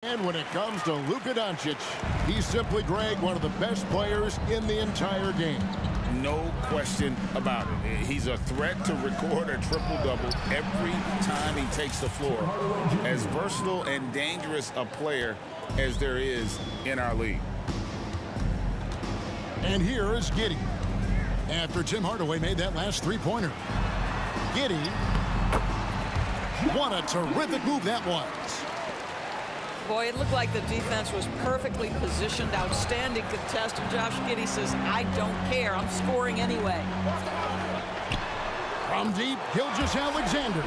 And when it comes to Luka Doncic, he's simply, Greg, one of the best players in the entire game. No question about it. He's a threat to record a triple-double every time he takes the floor. As versatile and dangerous a player as there is in our league. And here is Giddey. After Tim Hardaway made that last three-pointer. Giddey. What a terrific move that was. Boy, it looked like the defense was perfectly positioned. Outstanding contest. And Josh Giddey says, I don't care. I'm scoring anyway. From deep, Gilgeous-Alexander.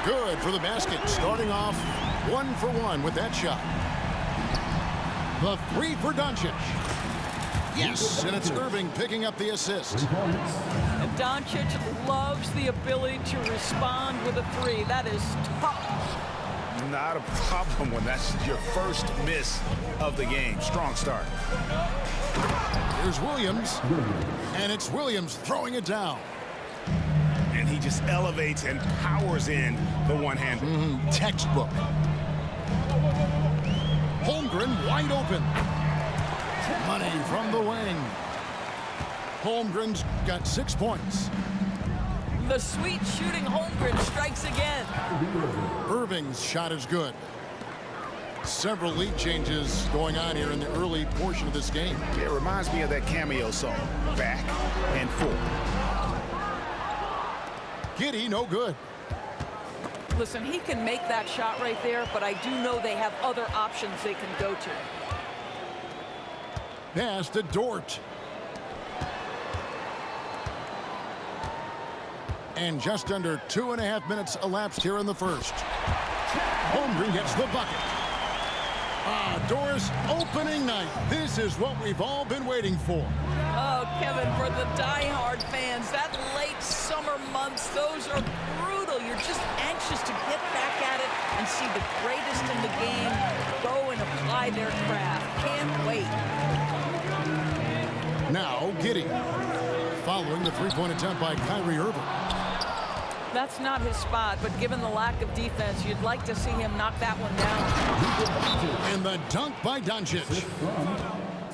Good for the basket. Starting off 1 for 1 with that shot. The three for Doncic. Yes, and it's Irving picking up the assist. And Doncic loves the ability to respond with a three. That is tough. Not a problem when that's your first miss of the game. Strong start. Here's Williams. And it's Williams throwing it down. And he just elevates and powers in the one-hander. Textbook. Holmgren wide open. Money from the wing. Holmgren's got 6 points. The sweet shooting Holmgren strikes again. Irving's shot is good. Several lead changes going on here in the early portion of this game. It reminds me of that cameo song, Back and Forth. Giddey, no good. Listen, he can make that shot right there, but I do know they have other options they can go to. Pass to Dort. And just under 2.5 minutes elapsed here in the first. Holmgren gets the bucket. Doris, opening night. This is what we've all been waiting for. Oh, Kevin, for the diehard fans, that late summer months, those are brutal. You're just anxious to get back at it and see the greatest in the game go and apply their craft. Can't wait. Now, Giddey. Following the three-point attempt by Kyrie Irving. That's not his spot, but given the lack of defense, you'd like to see him knock that one down. And the dunk by Doncic.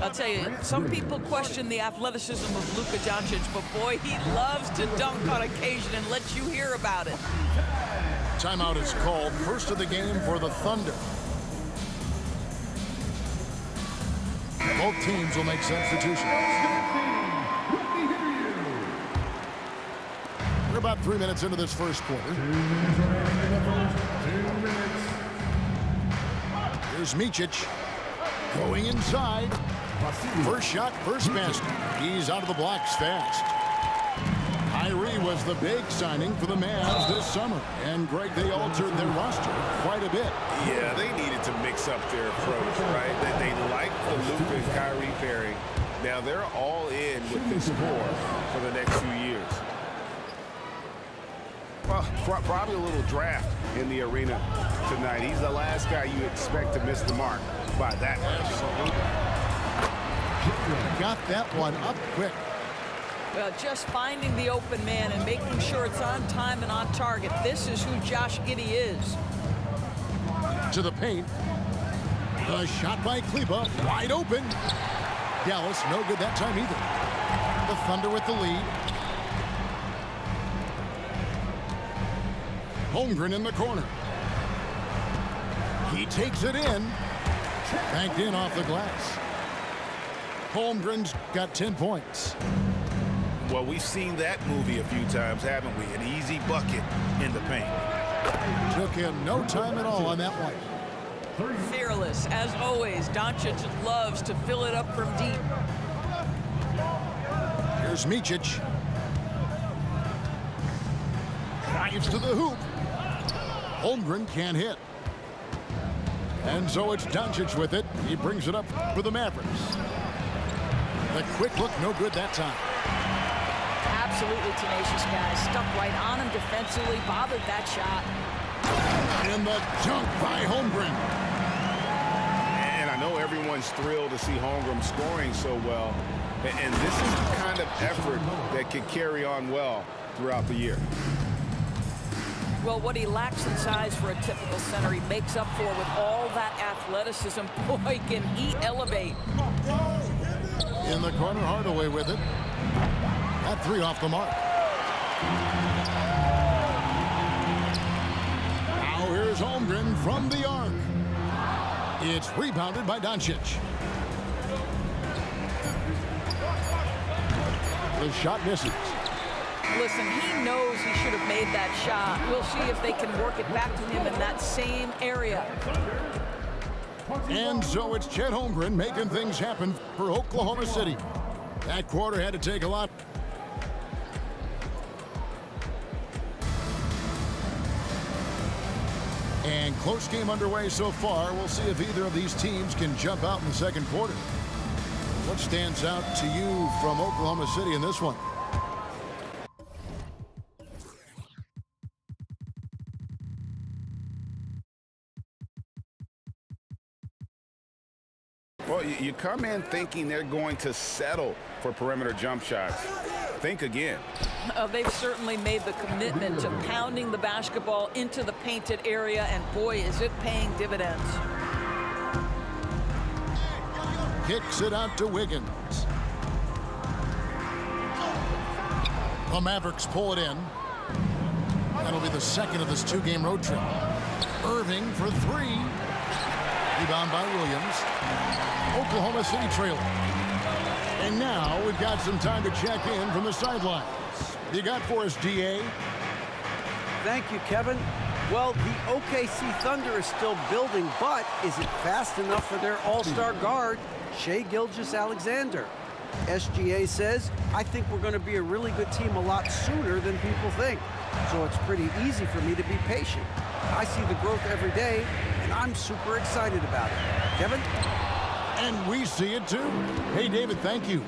I'll tell you, some people question the athleticism of Luka Doncic, but boy, he loves to dunk on occasion and let you hear about it. Timeout is called. First of the game for the Thunder. Both teams will make substitutions. We're about 3 minutes into this first quarter. Here's Micic going inside. First shot, first basket. He's out of the blocks fast. Kyrie was the big signing for the Mavs this summer. And, Greg, they altered their roster quite a bit. Yeah, they needed to mix up their approach, right? They like the Luka and Kyrie pairing. Now they're all in with this core for the next few years. Well, probably a little draft in the arena tonight. He's the last guy you expect to miss the mark by that much. Got that one up quick. Well, just finding the open man and making sure it's on time and on target. This is who Josh Giddey is. To the paint. The shot by Kleba, wide open. Dallas, no good that time either. The Thunder with the lead. Holmgren in the corner. He takes it in. Banked in off the glass. Holmgren's got 10 points. Well, we've seen that movie a few times, haven't we? An easy bucket in the paint. Took him no time at all on that one. Fearless, as always. Doncic loves to fill it up from deep. Here's Micic. Drives to the hoop. Holmgren can't hit. And so it's Doncic with it. He brings it up for the Mavericks. The quick look, no good that time. Absolutely tenacious guy. Stuck right on him defensively. Bothered that shot. And the dunk by Holmgren. And I know everyone's thrilled to see Holmgren scoring so well. And this is the kind of effort that can carry on well throughout the year. Well, what he lacks in size for a typical center, he makes up for with all that athleticism. Boy, can he elevate. In the corner, Hardaway with it. That three off the mark. Now here's Holmgren from the arc. It's rebounded by Doncic. The shot misses. Listen, he knows he should have made that shot. We'll see if they can work it back to him in that same area. And so it's Chet Holmgren making things happen for Oklahoma City. That quarter had to take a lot. And close game underway so far. We'll see if either of these teams can jump out in the second quarter. What stands out to you from Oklahoma City in this one? Well, you come in thinking they're going to settle for perimeter jump shots. Think again. They've certainly made the commitment to pounding the basketball into the painted area, and boy, is it paying dividends. Kicks it out to Wiggins. The Mavericks pull it in. That'll be the second of this two-game road trip. Irving for three. Rebound by Williams. Oklahoma City trailing. And now we've got some time to check in from the sidelines. You got for us, DA? Thank you, Kevin. Well, the OKC Thunder is still building, but is it fast enough for their all-star guard, Shai Gilgeous-Alexander? SGA says, I think we're going to be a really good team a lot sooner than people think. So it's pretty easy for me to be patient. I see the growth every day, and I'm super excited about it. Kevin? And we see it too. Hey, David, thank you.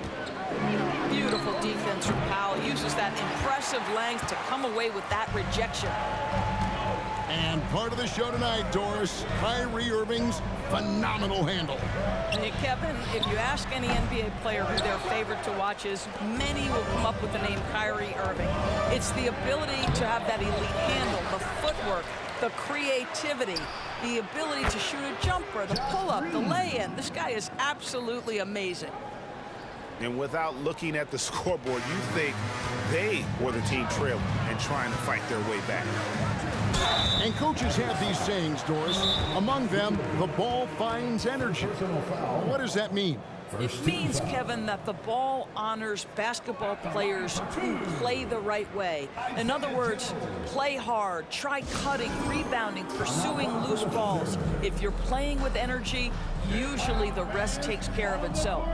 Beautiful defense from Powell. Uses that impressive length to come away with that rejection. And part of the show tonight, Doris, Kyrie Irving's phenomenal handle. Hey, Kevin, if you ask any NBA player who their favorite to watch is, many will come up with the name Kyrie Irving. It's the ability to have that elite handle, the footwork, the creativity, the ability to shoot a jumper, the pull-up, the lay-in. This guy is absolutely amazing. And without looking at the scoreboard, you think they were the team trailing and trying to fight their way back. And coaches have these sayings, Doris. Among them, the ball finds energy. What does that mean? It means, Kevin, that the ball honors basketball players who play the right way. In other words, play hard, try cutting, rebounding, pursuing loose balls. If you're playing with energy, usually the rest takes care of itself.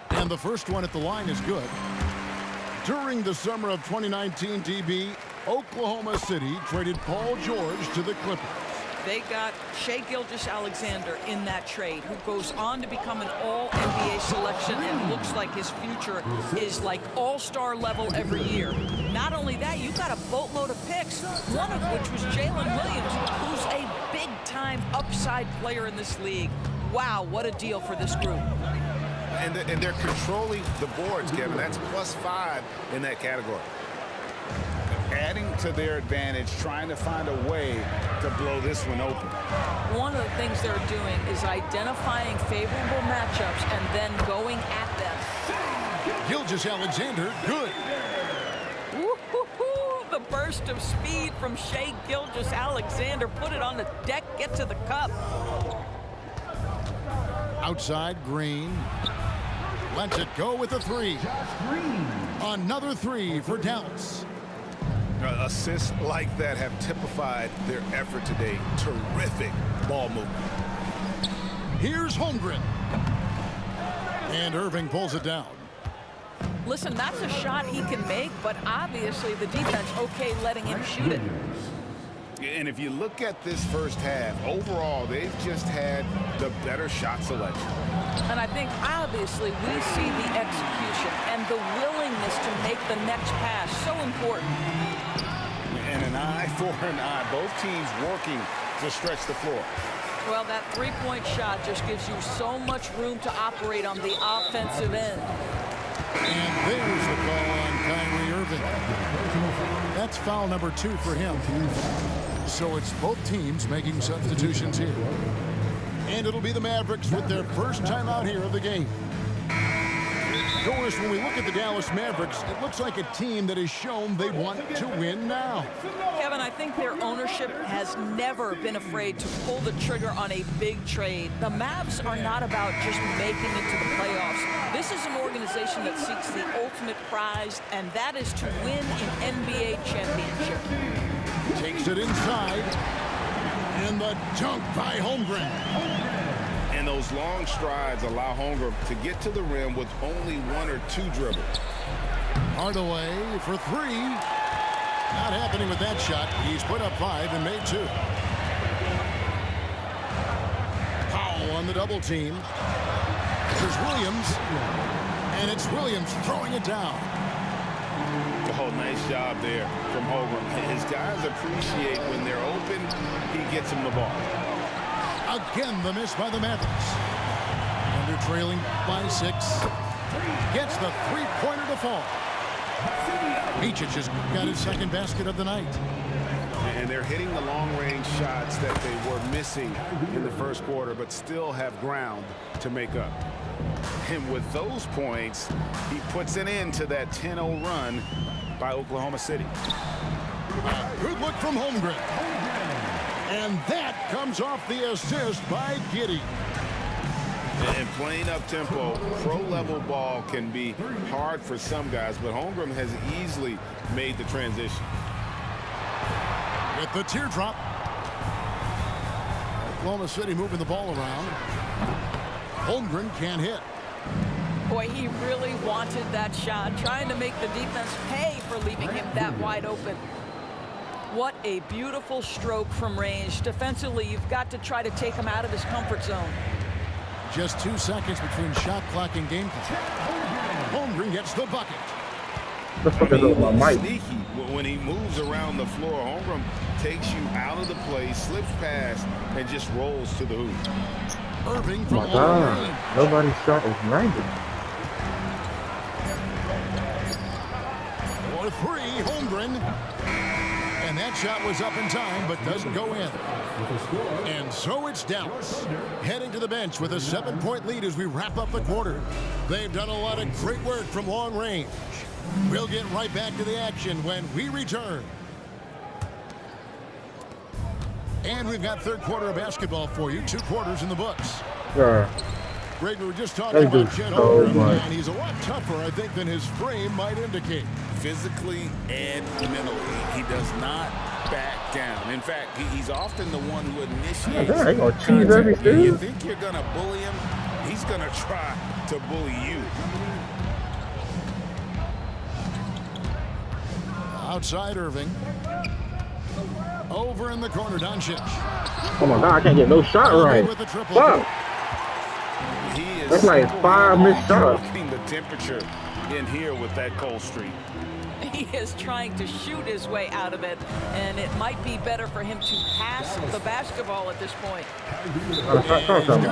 And the first one at the line is good. During the summer of 2019, DB, Oklahoma City traded Paul George to the Clippers. They got Shai Gilgeous-Alexander in that trade, who goes on to become an all-NBA selection and looks like his future is like all-star level every year. Not only that, you got a boatload of picks, one of which was Jalen Williams, who's a big-time upside player in this league. Wow, what a deal for this group. And they're controlling the boards, Kevin. That's +5 in that category. Adding to their advantage, trying to find a way to blow this one open. One of the things they're doing is identifying favorable matchups and then going at them. Gilgeous-Alexander, good. Woo-hoo-hoo, the burst of speed from Shai Gilgeous-Alexander. Put it on the deck, get to the cup. Outside, Green. Lets it go with a 3. Another 3 for Dallas. Assists like that have typified their effort today. Terrific ball movement. Here's Holmgren. And Irving pulls it down. Listen, that's a shot he can make, but obviously the defense okay letting him shoot it. And if you look at this first half, overall, they've just had the better shot selection. And I think, obviously, we see the execution and the willingness to make the next pass so important. And an eye for an eye. Both teams working to stretch the floor. Well, that three-point shot just gives you so much room to operate on the offensive end. And there's the call on Kyrie Irving. That's foul number 2 for him. So it's both teams making substitutions here. And it'll be the Mavericks with their first time out here of the game. Doris, when we look at the Dallas Mavericks, it looks like a team that has shown they want to win now. Kevin, I think their ownership has never been afraid to pull the trigger on a big trade. The Mavs are not about just making it to the playoffs. This is an organization that seeks the ultimate prize, and that is to win an NBA championship. Takes it inside. And the dunk by Holmgren. And those long strides allow Holmgren to get to the rim with only 1 or 2 dribbles. Hardaway for 3. Not happening with that shot. He's put up 5 and made 2. Powell on the double team. There's Williams. And it's Williams throwing it down. Oh, nice job there from Holmgren. His guys appreciate when they're open, he gets them the ball. Again, the miss by the Mavericks. Under trailing by 6. Gets the three-pointer to fall. Micic has got his second basket of the night. And they're hitting the long-range shots that they were missing in the first quarter, but still have ground to make up. And with those points, he puts an end to that 10-0 run by Oklahoma City. A good look from Holmgren. And that comes off the assist by Giddey. And playing up-tempo, pro-level ball can be hard for some guys, but Holmgren has easily made the transition. With the teardrop. Oklahoma City moving the ball around. Holmgren can't hit. Boy, he really wanted that shot, trying to make the defense pay for leaving him that wide open. What a beautiful stroke from range. Defensively, you've got to try to take him out of his comfort zone. Just 2 seconds between shot clock and game clock. Holmgren gets the bucket. Sneaky when he moves around the floor. Holmgren takes you out of the play, slips past, and just rolls to the hoop. Irving from my God, nobody's shot is 90. For 3, Holmgren. And that shot was up in time, but doesn't go in. And so it's Dallas heading to the bench with a 7-point lead as we wrap up the quarter. They've done a lot of great work from long range. We'll get right back to the action when we return. And we've got third quarter of basketball for you. 2 quarters in the books. Sure. Greg, we were just talking about Chet so Holmgren, and he's a lot tougher, I think, than his frame might indicate. Physically and mentally, he does not back down. In fact, he's often the one who initiates contact. You think you're going to bully him, he's going to try to bully you. Outside Irving. Over in the corner, Doncic. Oh my God, I can't get no shot right. With the triple. Fuck. He is That's like 5 missed shots. working the temperature in here with that cold streak. He is trying to shoot his way out of it, and it might be better for him to pass the basketball at this point. He's going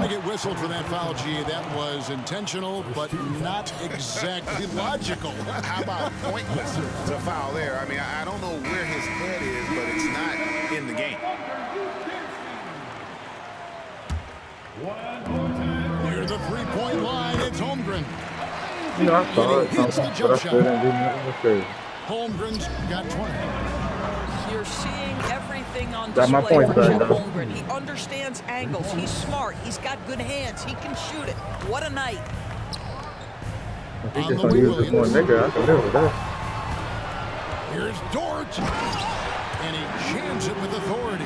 to get whistled for that foul, G. That was intentional, but not exactly logical. How about pointless to foul there? I mean, I don't know where his head is, but it's not in the game. Near the three-point line, it's Holmgren. You know, I saw it. Hits the But I jump still didn't do shot. nothing mistake. Holmgren's got 20. You're seeing everything on Got my display point from back, Chet though. Holmgren. He understands angles. He's smart. He's got good hands. He can shoot it. What a night. If he just gonna use this one nigga, I can live with that. Here's Dort. And he jams it with authority.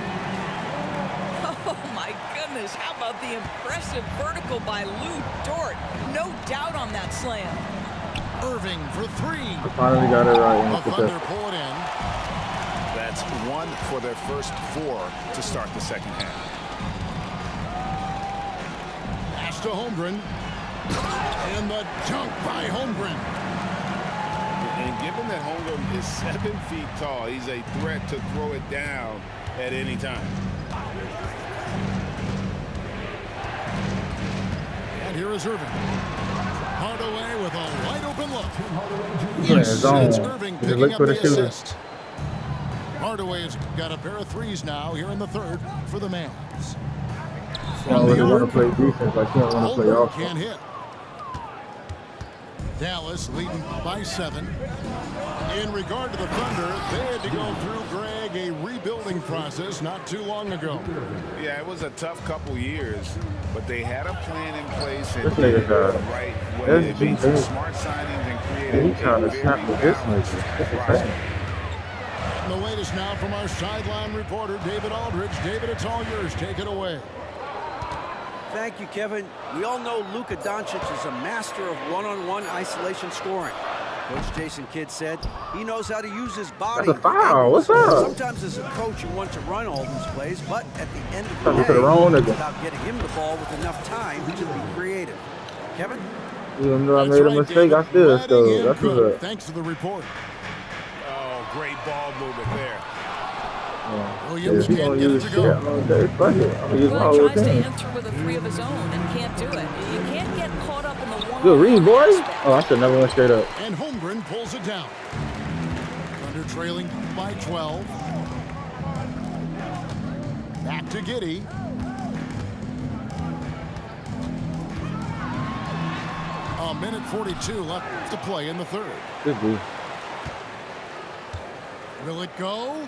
Oh, my goodness. How about the impressive vertical by Lou Dort? No doubt on that slam. Irving for three. I finally got it right. The And Thunder pull it in. That's 1 for their first 4 to start the second half. Pass to Holmgren. And the dunk by Holmgren. And given that Holmgren is 7 feet tall, he's a threat to throw it down at any time. And here is Irving. Hardaway with a wide open look. Yeah, Yes, zone. it's Irving Just picking look up for the the shooter. assist. Hardaway's got a pair of threes now here in the third for the Mavs. I don't really want to play defense. I can't want to play Holmgren offense. can't hit. Dallas leading by 7. In regard to the Thunder, they had to go through, Greg, a rebuilding process not too long ago. Yeah, it was a tough couple years, but they had a plan in place and This did it nigga's the right way. They made some smart signings and created He trying to a snap very with this balanced nigga. This is roster. bad. And the latest now from our sideline reporter, David Aldridge. David, it's all yours. Take it away. Thank you, Kevin. We all know Luka Doncic is a master of one-on-one isolation scoring. Coach Jason Kidd said he knows how to use his body. That's a foul. What's up? Sometimes as a coach, you want to run all these plays, but at the end of the Talking to the day, wrong it's nigga. about getting him the ball with enough time to be creative. Kevin? Even though I That's made a right, mistake, David. I still Letting scored. in That's good. what's up. Thanks for the report. Oh, great ball movement there. Yeah, Williams if he can't gonna get it use to shit, go. I'm gonna say, fuck it. I'm gonna use my Well, whole he tries to thing. answer with a 3 of his own and can't do it. You can't get caught up in the one-on-one Good read, boy. aspect. Oh, I should never went straight up. And Holmgren pulls it down. Thunder trailing by 12. Back to Giddey. A minute 42 left to play in the third. Good D. Will it go?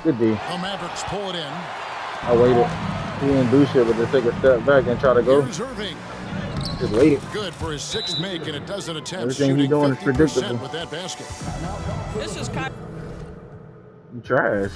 Good D. The Mavericks pull it in. I waited. He didn't do shit, but just take a step back and try to go. Here's Irving. Just waited. Good for his 6th make and a dozen attempts. Everything he's Shooting doing is 50% predictable. with that basket. This is kind You trash.